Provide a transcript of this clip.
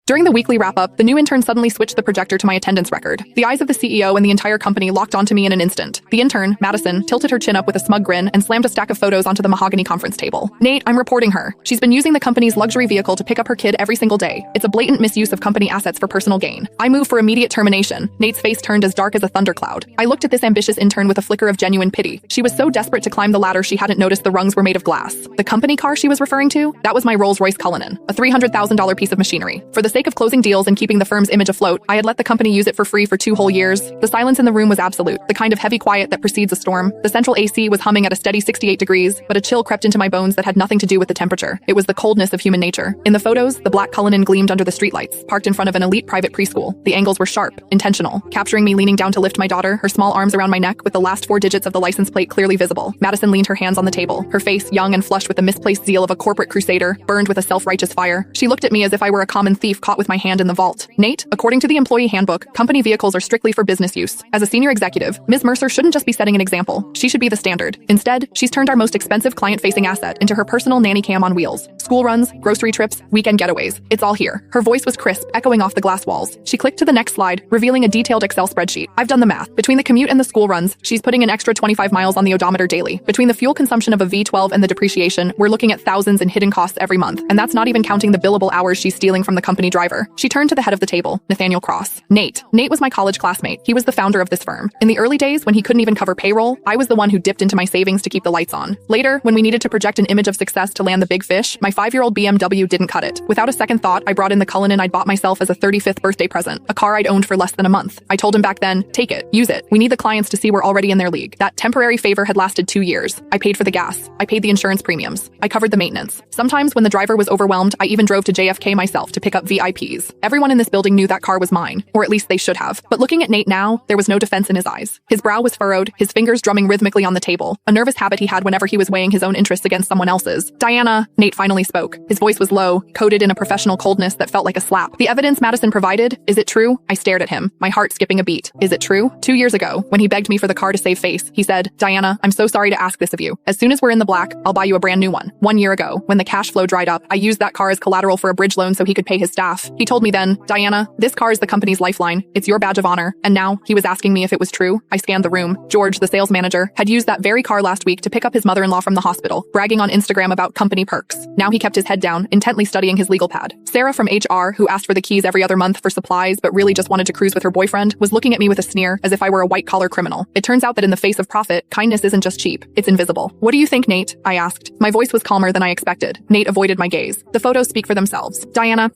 During the weekly wrap-up, the new intern suddenly switched the projector to my attendance record. The eyes of the CEO and the entire company locked onto me in an instant. The intern, Madison, tilted her chin up with a smug grin and slammed a stack of photos onto the mahogany conference table. Nate, I'm reporting her. She's been using the company's luxury vehicle to pick up her kid every single day. It's a blatant misuse of company assets for personal gain. I move for immediate termination. Nate's face turned as dark as a thundercloud. I looked at this ambitious intern with a flicker of genuine pity. She was so desperate to climb the ladder she hadn't noticed the rungs were made of glass. The company car she was referring to? That was my Rolls-Royce Cullinan, a $300,000 piece of machinery. For the sake of closing deals and keeping the firm's image afloat, I had let the company use it for free for 2 whole years. The silence in the room was absolute, the kind of heavy quiet that precedes a storm. The central AC was humming at a steady 68 degrees, but a chill crept into my bones that had nothing to do with the temperature. It was the coldness of human nature. In the photos, the black Cullinan gleamed under the streetlights, parked in front of an elite private preschool. The angles were sharp, intentional, capturing me leaning down to lift my daughter, her small arms around my neck with the last 4 digits of the license plate clearly visible. Madison leaned her hands on the table, her face young and flushed with the misplaced zeal of a corporate crusader, burned with a self-righteous fire. She looked at me as if I were a common thief caught with my hand in the vault. Nate, according to the employee handbook, company vehicles are strictly for business use. As a senior executive, Ms. Mercer shouldn't just be setting an example. She should be the standard. Instead, she's turned our most expensive client-facing asset into her personal nanny cam on wheels. School runs, grocery trips, weekend getaways. It's all here. Her voice was crisp, echoing off the glass walls. She clicked to the next slide, revealing a detailed Excel spreadsheet. I've done the math. Between the commute and the school runs, she's putting an extra 25 miles on the odometer daily. Between the fuel consumption of a V12 and the depreciation, we're looking at thousands in hidden costs every month. And that's not even counting the billable hours she's stealing from the company driver. She turned to the head of the table, Nathaniel Cross. Nate was my college classmate. He was the founder of this firm. In the early days, when he couldn't even cover payroll, I was the one who dipped into my savings to keep the lights on. Later, when we needed to project an image of success to land the big fish, my 5-year-old BMW didn't cut it. Without a second thought, I brought in the Cullinan I'd bought myself as a 35th birthday present, a car I'd owned for less than a month. I told him back then, take it, use it. We need the clients to see we're already in their league. That temporary favor had lasted 2 years. I paid for the gas. I paid the insurance premiums. I covered the maintenance. Sometimes when the driver was overwhelmed, I even drove to JFK myself to pick up VIPs. Everyone in this building knew that car was mine, or at least they should have. But looking at Nate now, there was no defense in his eyes. His brow was furrowed, his fingers drumming rhythmically on the table, a nervous habit he had whenever he was weighing his own interests against someone else's. Diana, Nate finally spoke. His voice was low, coated in a professional coldness that felt like a slap. The evidence Madison provided, is it true? I stared at him, my heart skipping a beat. Is it true? 2 years ago, when he begged me for the car to save face, he said, Diana, I'm so sorry to ask this of you. As soon as we're in the black, I'll buy you a brand new one. 1 year ago, when the cash flow dried up, I used that car as collateral for a bridge loan so he could pay his staff. He told me then, Diana, this car is the company's lifeline. It's your badge of honor. And now, he was asking me if it was true. I scanned the room. George, the sales manager, had used that very car last week to pick up his mother-in-law from the hospital, bragging on Instagram about company perks. Now he kept his head down, intently studying his legal pad. Sarah from HR, who asked for the keys every other month for supplies but really just wanted to cruise with her boyfriend, was looking at me with a sneer, as if I were a white-collar criminal. It turns out that in the face of profit, kindness isn't just cheap, it's invisible. What do you think, Nate? I asked. My voice was calmer than I expected. Nate avoided my gaze. The photos speak for themselves. Diana,